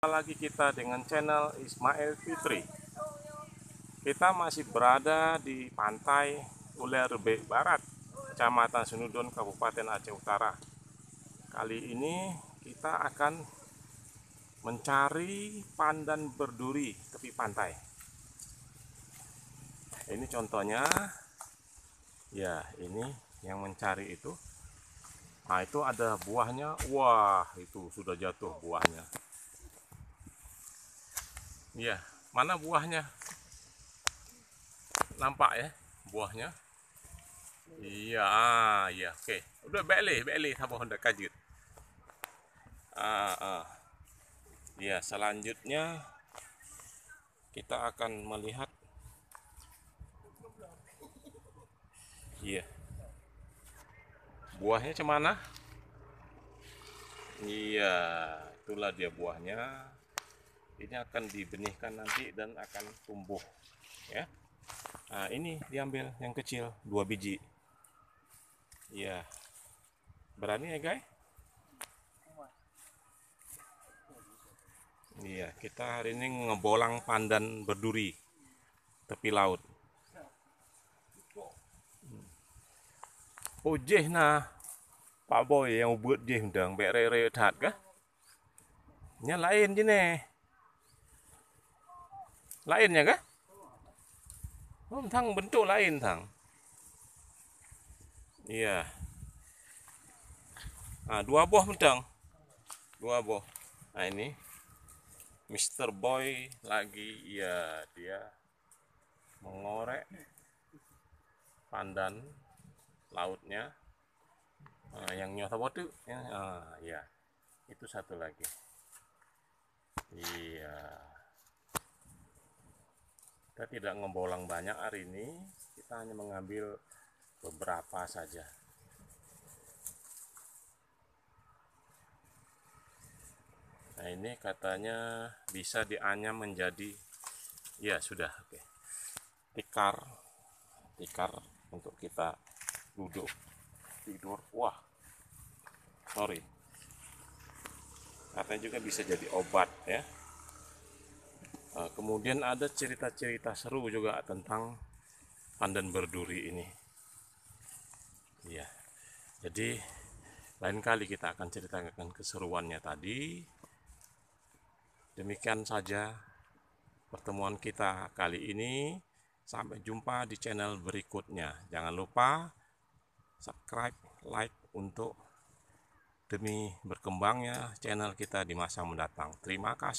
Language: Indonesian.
Lagi kita dengan channel Ismail Fitri. Kita masih berada di pantai Ulerbe Barat, Kecamatan Senudon, Kabupaten Aceh Utara. Kali ini kita akan mencari pandan berduri tepi pantai. Ini contohnya. Ya, ini yang mencari itu. Nah, itu ada buahnya. Wah, itu sudah jatuh buahnya. Iya, mana buahnya? Nampak ya buahnya? Iya, iya, oke. Udah balik, sama Honda kajut. Ah, ah. Iya, selanjutnya kita akan melihat. Iya, buahnya cemana? Iya, itulah dia buahnya. Ini akan dibenihkan nanti dan akan tumbuh, ya. Nah, ini diambil yang kecil, 2 biji. Iya. Berani ya, guys? Iya, kita hari ini ngebolang pandan berduri tepi laut. Oh, jeh nah. Pak Boy yang buat jeh undang bere dat kah? Nya lain je nih. Lainnya kah? Oh, thang bentuk lain thang. Iya. Nah, 2 buah mentang. 2 buah. Nah, ini Mr. Boy lagi, ya, dia mengorek pandan lautnya. Nah, yang nyota botu ya. Ya. Itu satu lagi. Iya. Kita tidak ngebolang banyak hari ini. Kita hanya mengambil beberapa saja. Nah, ini katanya bisa dianyam menjadi, ya sudah, oke. Tikar untuk kita duduk tidur. Wah, sorry. Katanya juga bisa jadi obat ya. Nah, kemudian ada cerita-cerita seru juga tentang pandan berduri ini. Iya. Jadi lain kali kita akan ceritakan keseruannya tadi. Demikian saja pertemuan kita kali ini. Sampai jumpa di channel berikutnya. Jangan lupa subscribe, like untuk demi berkembangnya channel kita di masa mendatang. Terima kasih.